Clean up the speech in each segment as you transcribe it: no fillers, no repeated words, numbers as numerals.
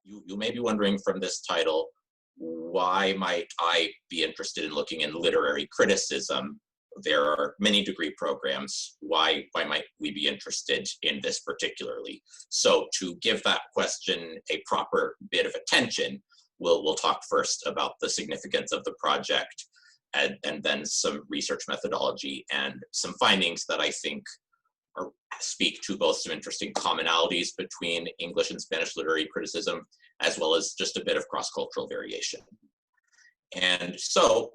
You may be wondering from this title, why might I be interested in looking in literary criticism? There are many degree programs. Why might we be interested in this particularly? So to give that question a proper bit of attention, we'll talk first about the significance of the project, and then some research methodology and some findings that I think speak to both some interesting commonalities between English and Spanish literary criticism, as well as just a bit of cross-cultural variation. And so,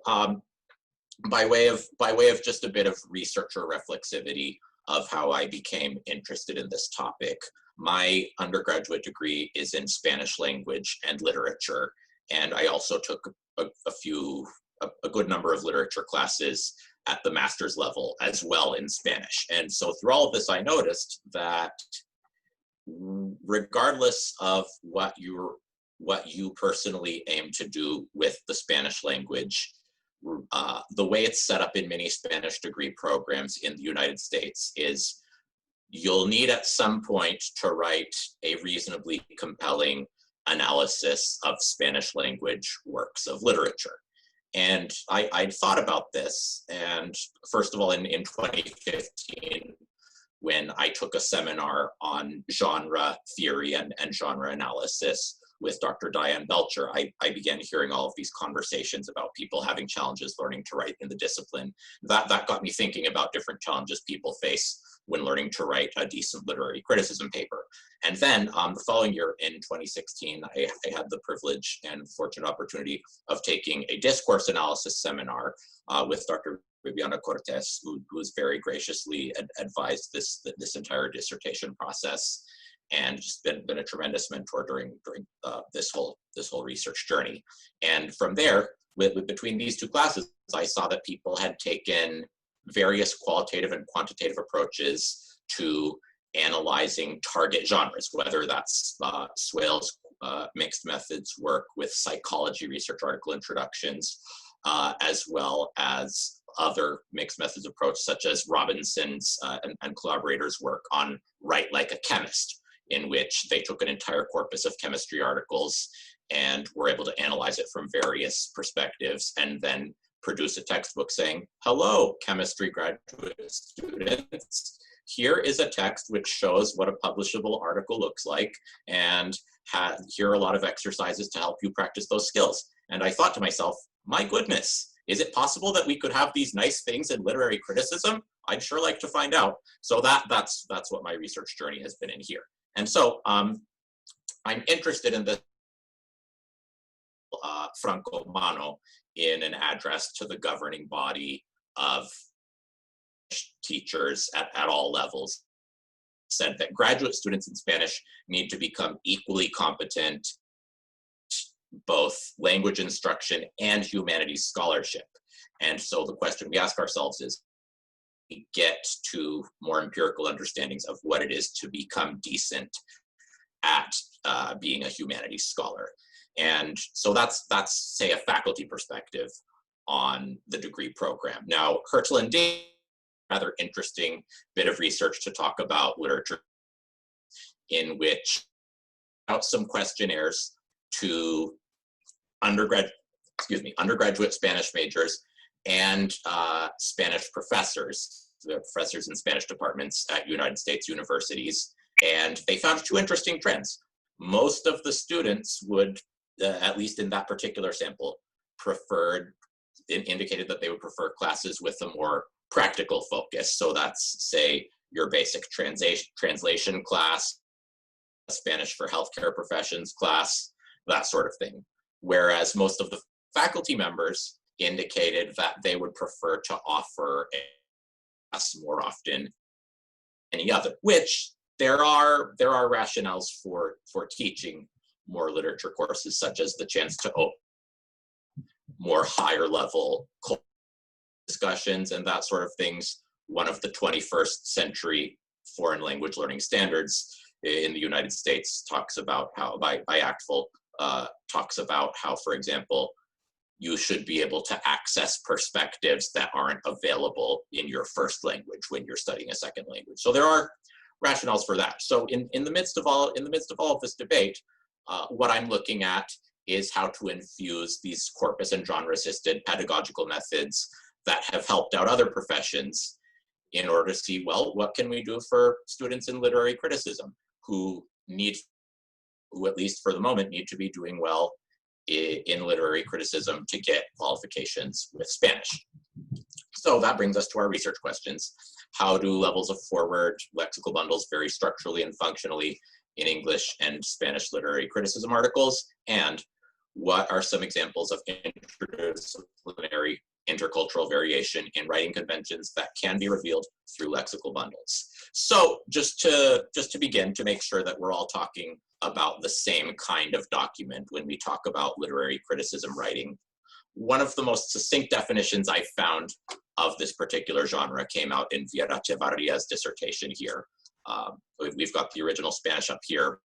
by way of just a bit of research or reflexivity of how I became interested in this topic, my undergraduate degree is in Spanish language and literature, and I also took a good number of literature classes at the master's level as well in Spanish. And so through all of this, I noticed that regardless of what you personally aim to do with the Spanish language, the way it's set up in many Spanish degree programs in the United States is you'll need at some point to write a reasonably compelling analysis of Spanish language works of literature. And I'd thought about this, and first of all, in 2015, when I took a seminar on genre theory and genre analysis with Dr. Diane Belcher, I began hearing all of these conversations about people having challenges learning to write in the discipline. That got me thinking about different challenges people face when learning to write a decent literary criticism paper. And then the following year in 2016, I had the privilege and fortunate opportunity of taking a discourse analysis seminar with Dr. Viviana Cortés, who has very graciously advised this entire dissertation process, and just been a tremendous mentor during this whole research journey. And from there, between these two classes, I saw that people had taken various qualitative and quantitative approaches to analyzing target genres, whether that's Swale's mixed methods work with psychology research article introductions, as well as other mixed methods approach, such as Robinson's and collaborators' work on Write Like a Chemist, in which they took an entire corpus of chemistry articles and were able to analyze it from various perspectives, and then produce a textbook saying, hello, chemistry graduate students. Here is a text which shows what a publishable article looks like, and here are a lot of exercises to help you practice those skills. And I thought to myself, my goodness, is it possible that we could have these nice things in literary criticism? I'd sure like to find out. So that's what my research journey has been in here. And so I'm interested in this Franco Mano in an address to the governing body of teachers at all levels, said that graduate students in Spanish need to become equally competent, both language instruction and humanities scholarship. And so the question we ask ourselves is, we get to more empirical understandings of what it is to become decent at being a humanities scholar. And so that's say a faculty perspective on the degree program. Now, Һртл and Dave, rather interesting bit of research to talk about literature, in which out some questionnaires to undergraduate Spanish majors and Spanish professors, the professors in Spanish departments at United States universities, and they found two interesting trends. Most of the students would, at least in that particular sample, indicated that they would prefer classes with a more practical focus. So that's, say, your basic translation class, Spanish for healthcare professions class, that sort of thing. Whereas most of the faculty members indicated that they would prefer to offer a class more often than any other, which there are rationales for teaching more literature courses, such as the chance to open more higher level discussions and that sort of things. One of the 21st century foreign language learning standards in the United States talks about how, by ACTFL, talks about how, for example, you should be able to access perspectives that aren't available in your first language when you're studying a second language. So there are rationales for that. So in the midst of all of this debate, what I'm looking at is how to infuse these corpus and genre-assisted pedagogical methods that have helped out other professions in order to see, well, what can we do for students in literary criticism who at least for the moment, need to be doing well in literary criticism to get qualifications with Spanish. So that brings us to our research questions. How do levels of forward lexical bundles vary structurally and functionally in English and Spanish literary criticism articles? And what are some examples of interdisciplinary intercultural variation in writing conventions that can be revealed through lexical bundles? So just to begin, to make sure that we're all talking about the same kind of document when we talk about literary criticism writing, one of the most succinct definitions I found of this particular genre came out in 𝗵𝗂 Echevaria's dissertation here. We've got the original Spanish up here,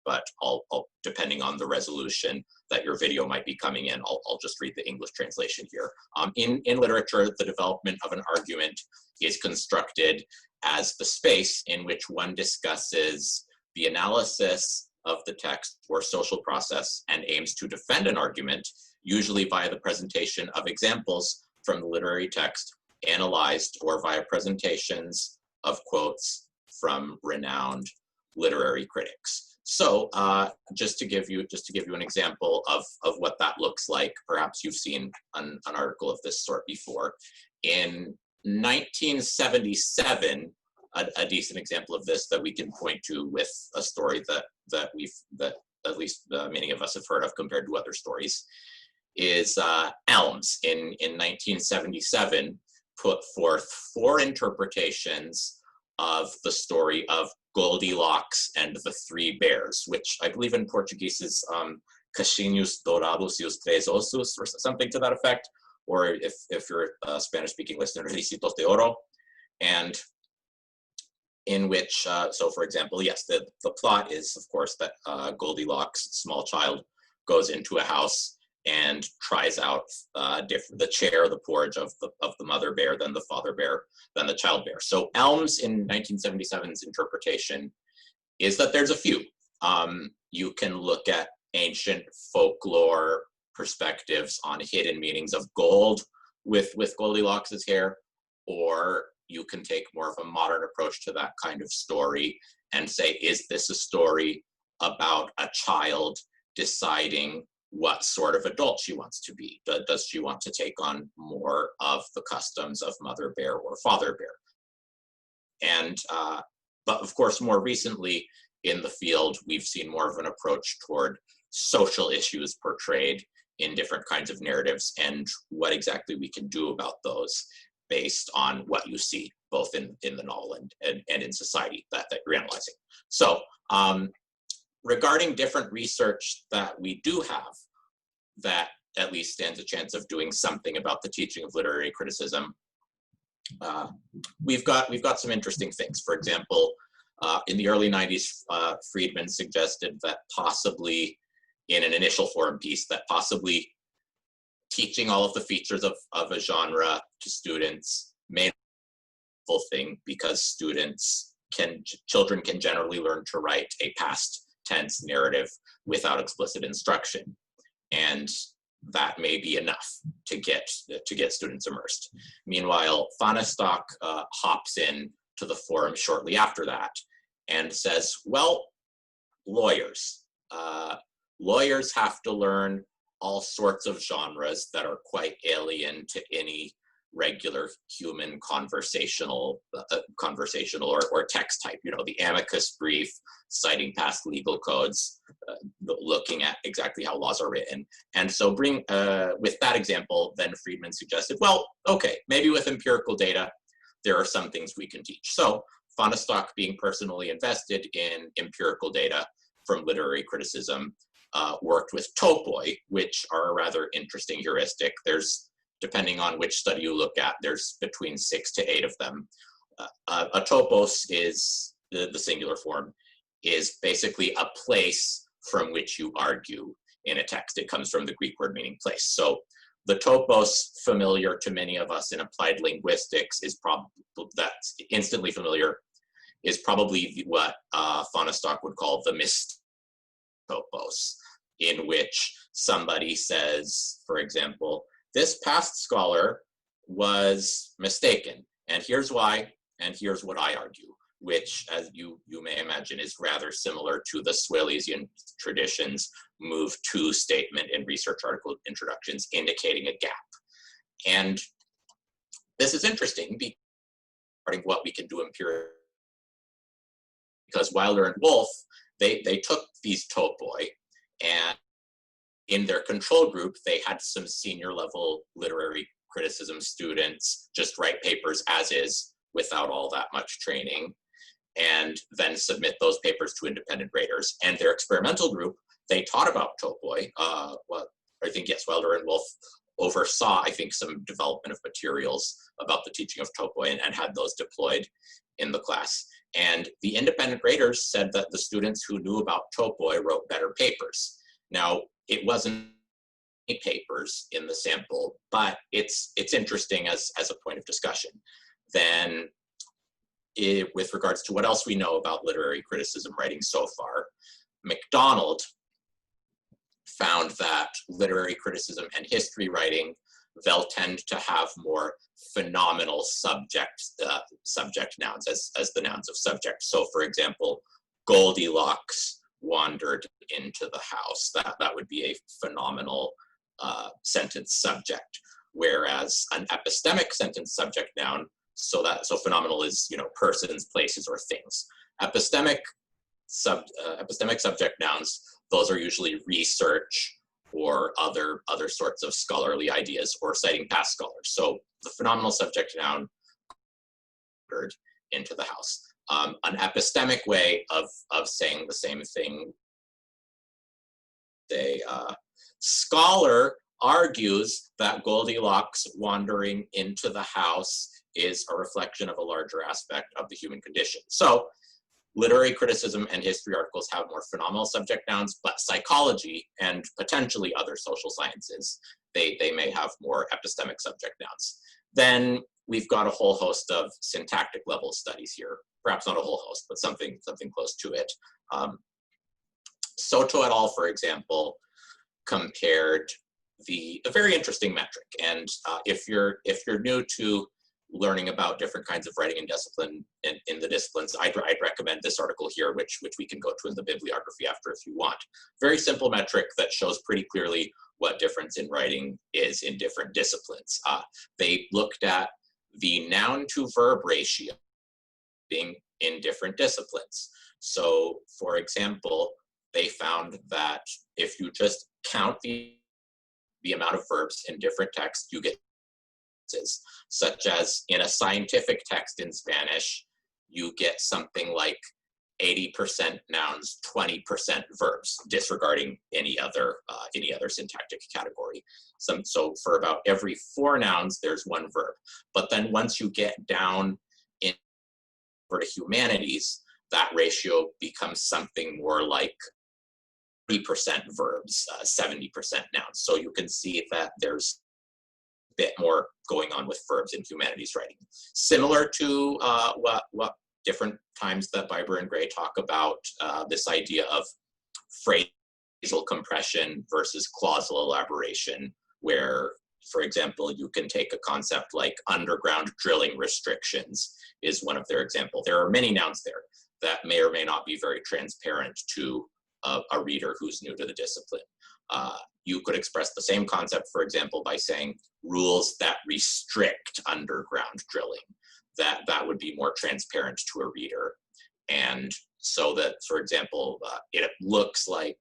but I'll depending on the resolution that your video might be coming in, I'll just read the English translation here. In literature, the development of an argument is constructed as the space in which one discusses the analysis of the text or social process and aims to defend an argument, usually via the presentation of examples from the literary text analyzed or via presentations of quotes from renowned literary critics. So just to give you an example of what that looks like, perhaps you've seen an article of this sort before. In 1977, a decent example of this that we can point to with a story that at least many of us have heard of compared to other stories, is Elms in 1977 put forth 4 interpretations of the story of Goldilocks and the 3 Bears, which I believe in Portuguese is Caixinhos Dourados e os Três Ossos, or something to that effect, or if you're a Spanish-speaking listener, Ricitos de Oro, and in which, so for example, yes, the plot is, of course, that Goldilocks, small child, goes into a house and tries out the chair, the porridge of the mother bear, then the father bear, then the child bear. So Elms in 1977's interpretation is that there's a few. You can look at ancient folklore perspectives on hidden meanings of gold with Goldilocks' hair, or you can take more of a modern approach to that kind of story and say, is this a story about a child deciding what sort of adult she wants to be? Does she want to take on more of the customs of mother bear or father bear? And, but of course, more recently in the field, we've seen more of an approach toward social issues portrayed in different kinds of narratives and what exactly we can do about those based on what you see, both in the novel and in society that you're analyzing. So regarding different research that we do have that at least stands a chance of doing something about the teaching of literary criticism, we've got some interesting things. For example, in the early 90s, Friedman suggested that possibly in an initial forum piece, that possibly teaching all of the features of a genre to students may not be a full thing, because children can generally learn to write a past tense narrative without explicit instruction. And that may be enough to get students immersed. Meanwhile, Fahnestock hops in to the forum shortly after that and says, well, lawyers have to learn all sorts of genres that are quite alien to any regular human conversational or text type. You know, the amicus brief, citing past legal codes, looking at exactly how laws are written. And so with that example, then Friedman suggested, well, okay, maybe with empirical data, there are some things we can teach. So Fahnestock, being personally invested in empirical data from literary criticism, worked with topoi, which are a rather interesting heuristic. There's, depending on which study you look at, there's between 6 to 8 of them. A topos is, the singular form, is basically a place from which you argue in a text. It comes from the Greek word meaning place. So the topos, familiar to many of us in applied linguistics, is probably, that's instantly familiar, is probably what Fahnestock would call the topos, in which somebody says, for example, this past scholar was mistaken, and here's why, and here's what I argue, which, as you may imagine, is rather similar to the 𝗬𝗟lesian tradition's move to statement in research article introductions, indicating a gap. And this is interesting regarding what we can do empirically, because Wilder and Wolf, they took these topoi, and in their control group, they had some senior level literary criticism students just write papers as is without all that much training, and then submit those papers to independent raters. And their experimental group, they taught about topoi. I think, yes, Wilder and Wolf oversaw, I think, some development of materials about the teaching of topoi and had those deployed in the class. And the independent raters said that the students who knew about topoi wrote better papers. Now, it wasn't any papers in the sample, but it's interesting as a point of discussion. Then, with regards to what else we know about literary criticism writing so far, MacDonald found that literary criticism and history writing, they'll tend to have more phenomenal subject nouns as the nouns of subject. So, for example, Goldilocks wandered into the house. That would be a phenomenal sentence subject. Whereas an epistemic sentence subject noun, so phenomenal is, persons, places, or things. Epistemic subject nouns, those are usually research or other sorts of scholarly ideas or citing past scholars. So the phenomenal subject noun wandered into the house. An epistemic way of saying the same thing, scholar argues that Goldilocks wandering into the house is a reflection of a larger aspect of the human condition. So literary criticism and history articles have more phenomenal subject nouns, but psychology and potentially other social sciences, they may have more epistemic subject nouns. Then we've got a whole host of syntactic level studies here. Perhaps not a whole host, but something close to it. Soto et al., for example, compared a very interesting metric. And if you're new to learning about different kinds of writing and discipline in the disciplines, I'd recommend this article here, which we can go to in the bibliography after if you want. Very simple metric that shows pretty clearly what difference in writing is in different disciplines. They looked at the noun to verb ratio being in different disciplines. So, for example, they found that if you just count the amount of verbs in different texts, you get such as in a scientific text in Spanish, you get something like 80% nouns, 20% verbs, disregarding any other syntactic category. So for about every 4 nouns, there's 1 verb. But then once you get down over to humanities, that ratio becomes something more like 30% verbs, 70% nouns. So you can see that there's a bit more going on with verbs in humanities writing. Similar to what different times that Biber and Gray talk about this idea of phrasal compression versus clausal elaboration, where, for example, you can take a concept like underground drilling restrictions is one of their examples. There are many nouns there that may or may not be very transparent to a reader who's new to the discipline. You could express the same concept, for example, by saying rules that restrict underground drilling. That would be more transparent to a reader. And so that, for example, it looks like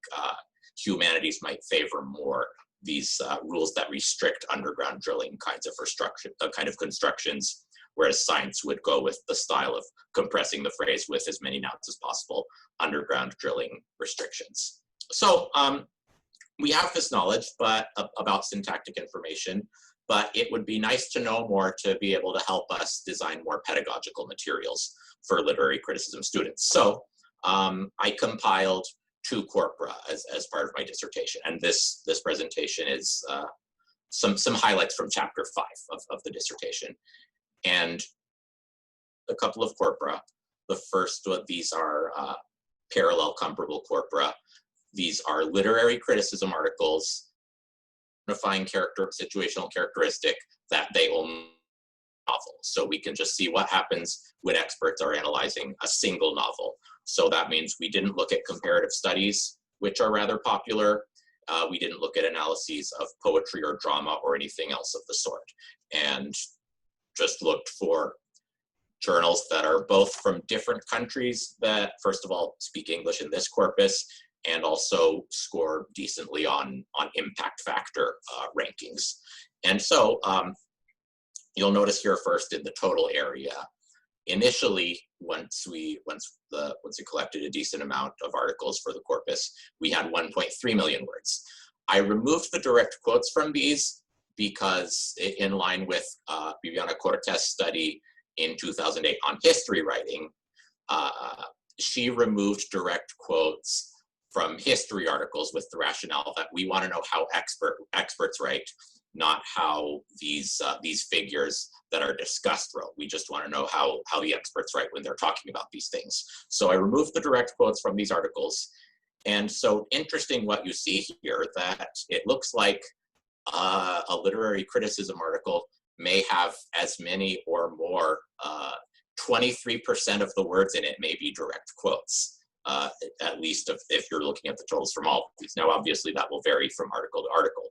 humanities might favor more these rules that restrict underground drilling kinds of constructions, whereas science would go with the style of compressing the phrase with as many nouns as possible, underground drilling restrictions. So we have this knowledge about syntactic information, but it would be nice to know more to be able to help us design more pedagogical materials for literary criticism students. So I compiled 2 corpora as part of my dissertation, and this presentation is some highlights from chapter 5 of the dissertation. And a couple of corpora. The first one, these are parallel comparable corpora. these are literary criticism articles, unifying situational characteristic that they only novel. So we can just see what happens when experts are analyzing a single novel. So that means we didn't look at comparative studies, which are rather popular. We didn't look at analyses of poetry or drama or anything else of the sort, and just looked for journals that are both from different countries that, first of all, speak English in this corpus, and also score decently on impact factor rankings. And so you'll notice here first in the total area, initially, once we collected a decent amount of articles for the corpus, we had 1.3 million words. I removed the direct quotes from these because, in line with Viviana Cortés' study in 2008 on history writing, she removed direct quotes from history articles with the rationale that we want to know how experts write, not how these figures that are discussed wrote. We just want to know how the experts write when they're talking about these things. So I removed the direct quotes from these articles. And so interesting what you see here, that it looks like a literary criticism article may have as many or more, 23% of the words in it may be direct quotes, at least if you're looking at the totals from all of these. Now, obviously that will vary from article to article.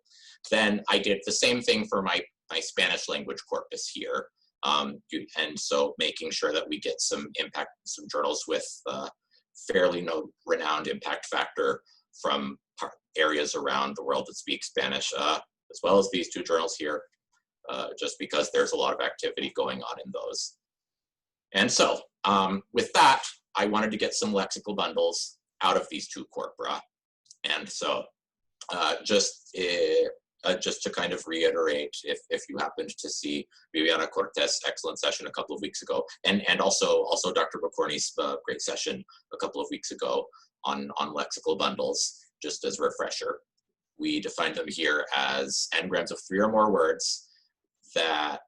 Then I did the same thing for my Spanish language corpus here. And so making sure that we get some journals with fairly renowned impact factor from areas around the world that speak Spanish, as well as these two journals here, just because there's a lot of activity going on in those. And so with that, I wanted to get some lexical bundles out of these two corpora. And so just to kind of reiterate, if you happened to see Viviana Cortés' excellent session a couple of weeks ago, and also Dr. Bocorny's great session a couple of weeks ago on lexical bundles, just as a refresher, we defined them here as n-grams of 3 or more words that,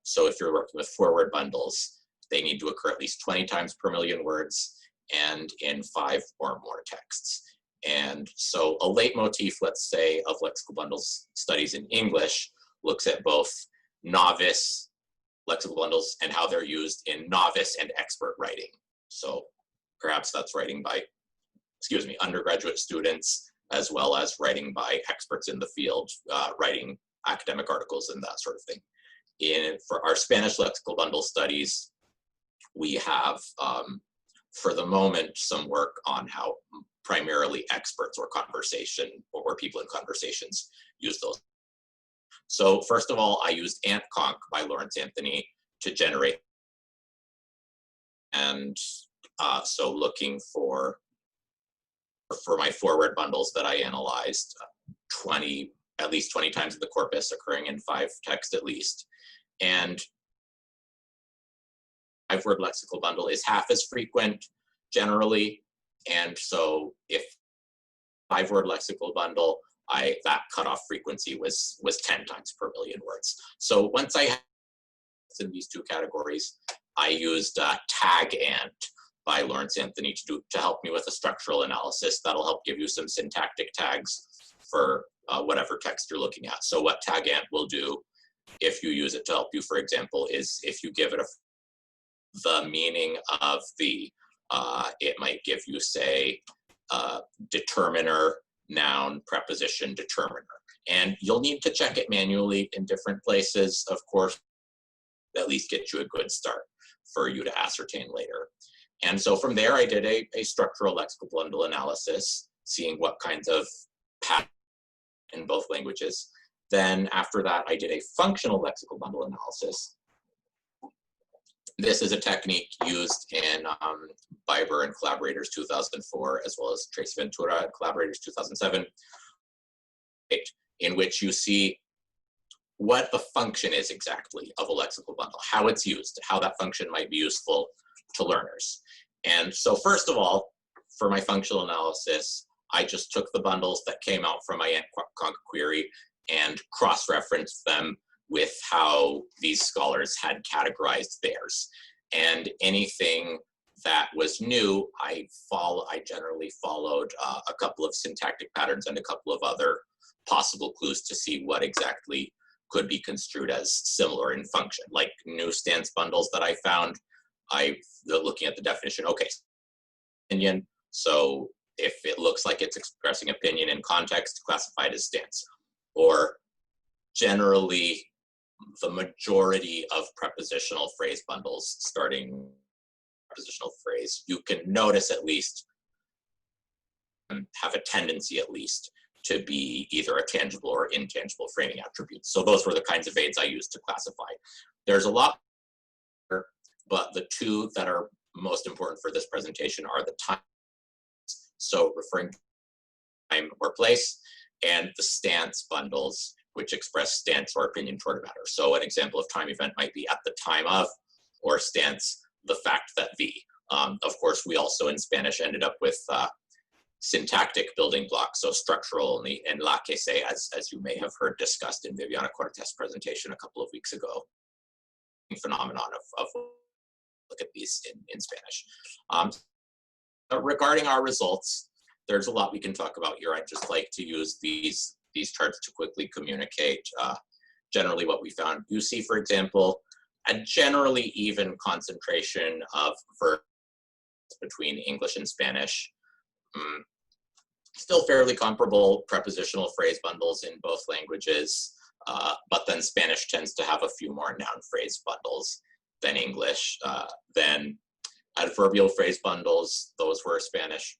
so if you're working with 4-word bundles, they need to occur at least 20 times per million words and in 5 or more texts. And so a leitmotif, let's say, of lexical bundles studies in English looks at both novice lexical bundles and how they're used in novice and expert writing. So perhaps that's writing by, undergraduate students, as well as writing by experts in the field, writing academic articles and that sort of thing. For our Spanish lexical bundle studies, we have, for the moment, some work on how primarily experts or people in conversations use those. So first of all, I used AntConc by Lawrence Anthony to generate. And so looking for my 4-word bundles that I analyzed, at least 20 times in the corpus, occurring in 5 texts at least. And 5-word lexical bundle is half as frequent generally. And so if 5-word lexical bundle, that cutoff frequency was 10 times per million words. So once I had in these two categories, I used TAG-ANT by Lawrence Anthony to help me with a structural analysis that'll help give you some syntactic tags for whatever text you're looking at. So what TAG-ANT will do, if you use it to help you, for example, is if you give it the meaning of it might give you, say, determiner, noun, preposition, determiner. And you'll need to check it manually in different places, of course, at least get you a good start for you to ascertain later. And so from there, I did a structural lexical bundle analysis, seeing what kinds of patterns in both languages. Then after that, I did a functional lexical bundle analysis. This is a technique used in Biber and Collaborators 2004, as well as Tracy Ventura and Collaborators 2007, in which you see what the function is exactly of a lexical bundle, how it's used, how that function might be useful to learners. And so first of all, for my functional analysis, I just took the bundles that came out from my AntConc query and cross-referenced them with how these scholars had categorized theirs. And anything that was new, I generally followed a couple of syntactic patterns and a couple of other possible clues to see what exactly could be construed as similar in function. Like new stance bundles that I found, looking at the definition, okay, opinion, so if it looks like it's expressing opinion in context, classified as stance. Or generally, the majority of prepositional phrase bundles, starting prepositional phrase, you can notice at least, have a tendency at least to be either a tangible or intangible framing attribute. So those were the kinds of aids I used to classify. There's a lot, but the two that are most important for this presentation are the time, so referring to time or place, and the stance bundles, which express stance or opinion toward a matter. So an example of time event might be at the time of, or stance, the fact that the. Of course, we also in Spanish ended up with syntactic building blocks, so structural only, and 𝗧𝗃𝗃, as you may have heard discussed in 𝗵𝗗𝗃𝗃𝗃's presentation a couple of weeks ago. Phenomenon of look at these in Spanish. Regarding our results, there's a lot we can talk about here. I'd just like to use these charts to quickly communicate generally what we found. You see, for example, a generally even concentration of verbs between English and Spanish. Still fairly comparable prepositional phrase bundles in both languages, but then Spanish tends to have a few more noun phrase bundles than English. Then adverbial phrase bundles, those were Spanish,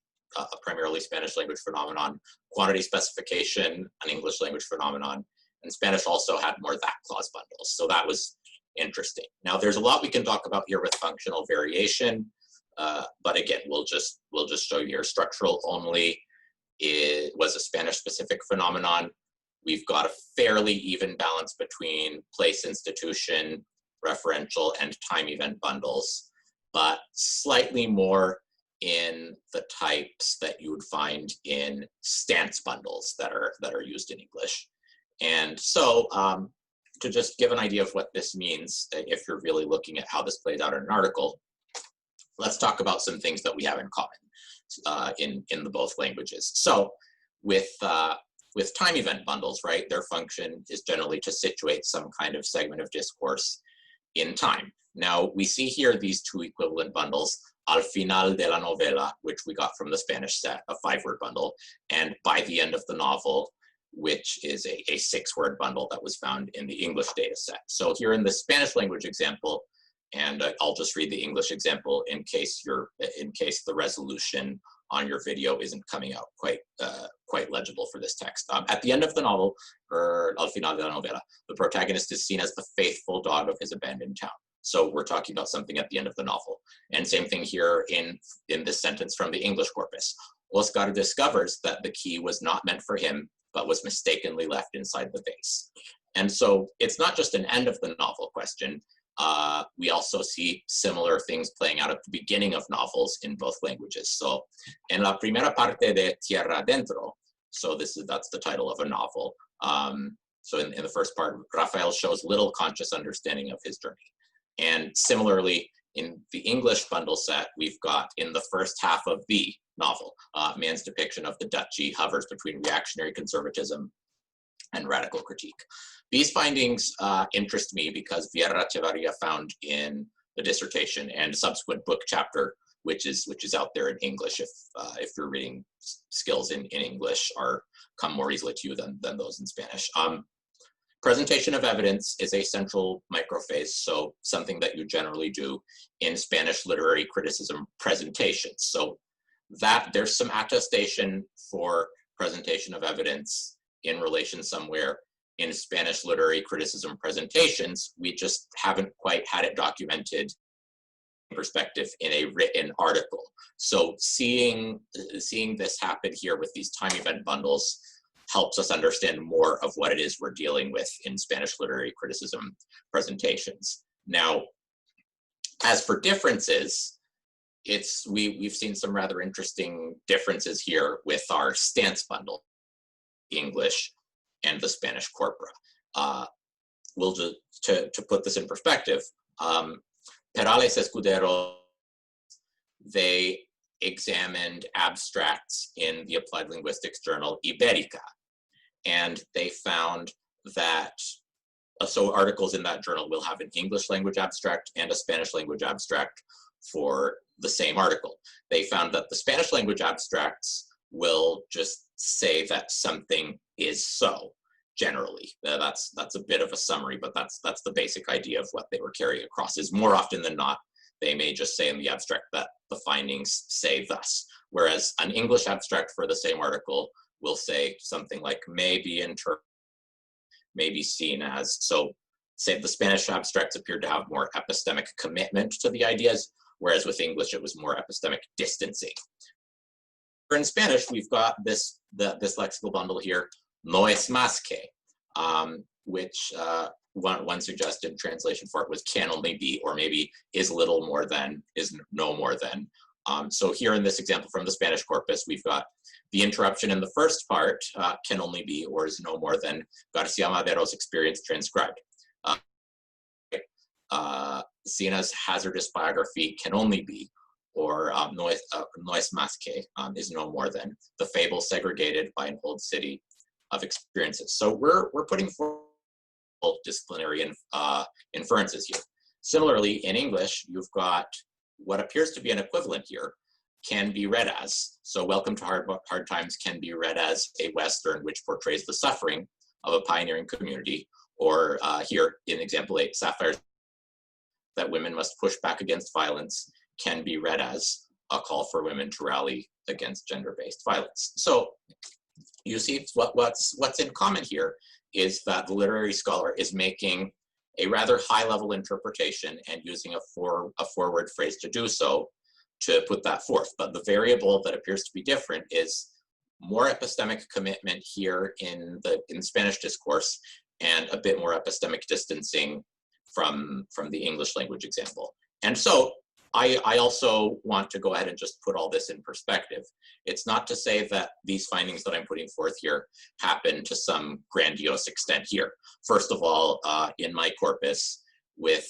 primarily Spanish language phenomenon. Quantity specification, an English language phenomenon. And Spanish also had more that clause bundles. So that was interesting. Now there's a lot we can talk about here with functional variation, but again, we'll just show you here. Structural only was a Spanish specific phenomenon. We've got a fairly even balance between place, institution, referential, and time event bundles, but slightly more in the types that you would find in stance bundles that are used in English. And so to just give an idea of what this means, if you're really looking at how this plays out in an article, let's talk about some things that we have in common in the both languages. So with time event bundles, right, their function is generally to situate some kind of segment of discourse in time. Now we see here these two equivalent bundles, al final de la novela, which we got from the Spanish set, a 5-word bundle, and by the end of the novel, which is a 6-word bundle that was found in the English data set. So here in the Spanish language example, and I'll just read the English example in case the resolution on your video isn't coming out quite legible for this text. At the end of the novel, or al final de la novela, the protagonist is seen as the faithful dog of his abandoned town. So we're talking about something at the end of the novel. And same thing here in this sentence from the English corpus. Oscar discovers that the key was not meant for him, but was mistakenly left inside the vase. And so it's not just an end of the novel question. We also see similar things playing out at the beginning of novels in both languages. So en la primera parte de 𝗟𝗃𝗃𝗃 adentro, so that's the title of a novel. So in the first part, Raphael shows little conscious understanding of his journey. And similarly, in the English bundle set, we've got in the first half of the novel, man's depiction of the duchy hovers between reactionary conservatism and radical critique. These findings interest me because Vieira Echevarria found in the dissertation and subsequent book chapter, which is out there in English, if your reading skills in English come more easily to you than those in Spanish. Presentation of evidence is a central microphase, so something that you generally do in Spanish literary criticism presentations. So that there's some attestation for presentation of evidence in relation somewhere in Spanish literary criticism presentations. We just haven't quite had it documented in perspective in a written article. So seeing this happen here with these time event bundles helps us understand more of what it is we're dealing with in Spanish literary criticism presentations. Now, as for differences, we've seen some rather interesting differences here with our stance bundle, English and the Spanish corpora. We'll just, to put this in perspective, Perales Escudero they examined abstracts in the applied linguistics journal Ibérica. And they found that, so articles in that journal will have an English language abstract and a Spanish language abstract for the same article. They found that the Spanish language abstracts will just say that something is so, generally. That's a bit of a summary, but that's the basic idea of what they were carrying across. Is more often than not, they may just say in the abstract that the findings say thus, whereas an English abstract for the same article will say something like may be seen as. So say the Spanish abstracts appeared to have more epistemic commitment to the ideas, whereas with English it was more epistemic distancing. In Spanish, we've got this lexical bundle here, no es más que, which one suggested translation for it was can only be, or maybe is little more than, is no more than. So here in this example from the Spanish corpus, we've got the interruption in the first part, can only be or is no more than Garcia Madero's experience transcribed. Sina's hazardous biography can only be, or no es más que, is no more than, the fable segregated by an old city of experiences. So we're putting forward disciplinary inferences here. Similarly, in English, you've got what appears to be an equivalent here, can be read as. So Welcome to Hard Times can be read as a Western which portrays the suffering of a pioneering community, or here in example 8, Sapphire's that women must push back against violence can be read as a call for women to rally against gender-based violence. So you see what's in common here is that the literary scholar is making a rather high-level interpretation and using a forward phrase to do so, to put that forth. But the variable that appears to be different is more epistemic commitment here in Spanish discourse, and a bit more epistemic distancing from the English language example. And so I also want to go ahead and just put all this in perspective. It's not to say that these findings that I'm putting forth here happen to some grandiose extent here. First of all, in my corpus, with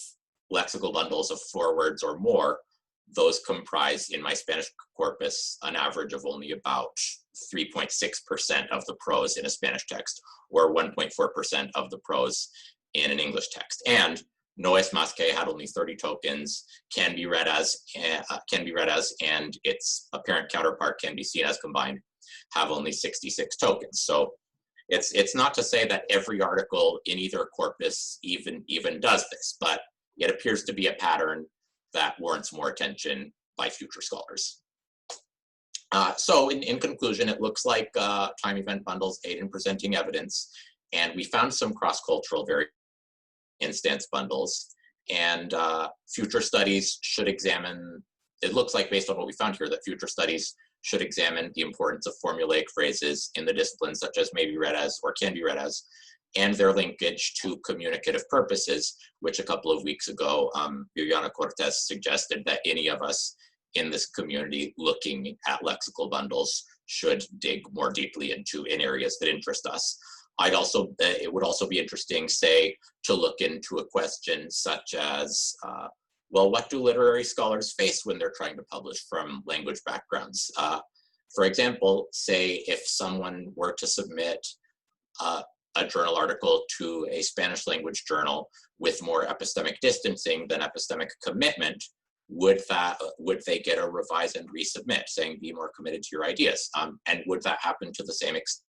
lexical bundles of 4 words or more, those comprise, in my Spanish corpus, an average of only about 3.6% of the prose in a Spanish text, or 1.4% of the prose in an English text. And no es más que had only 30 tokens, can be read as, and its apparent counterpart can be seen as combined, have only 66 tokens. So it's not to say that every article in either corpus even does this, but it appears to be a pattern that warrants more attention by future scholars. So in conclusion, it looks like time event bundles aid in presenting evidence, and we found some cross-cultural variation instance bundles, and future studies should examine, it looks like based on what we found here, that future studies should examine the importance of formulaic phrases in the disciplines such as may be read as or can be read as, and their linkage to communicative purposes, which a couple of weeks ago, Viviana Cortez suggested that any of us in this community looking at lexical bundles should dig more deeply into in areas that interest us. It would also be interesting, say, to look into a question such as, well, what do literary scholars face when they're trying to publish from language backgrounds? For example, say if someone were to submit a journal article to a Spanish language journal with more epistemic distancing than epistemic commitment, would they get a revise and resubmit, saying be more committed to your ideas? And would that happen to the same extent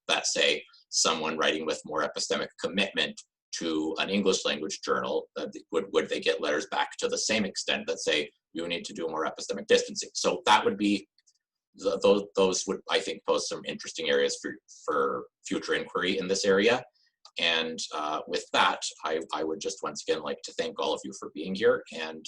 that, say, someone writing with more epistemic commitment to an English language journal, would they get letters back to the same extent that say, you need to do more epistemic distancing? So that would be, those would, I think, pose some interesting areas for future inquiry in this area. And with that, I would just once again like to thank all of you for being here, and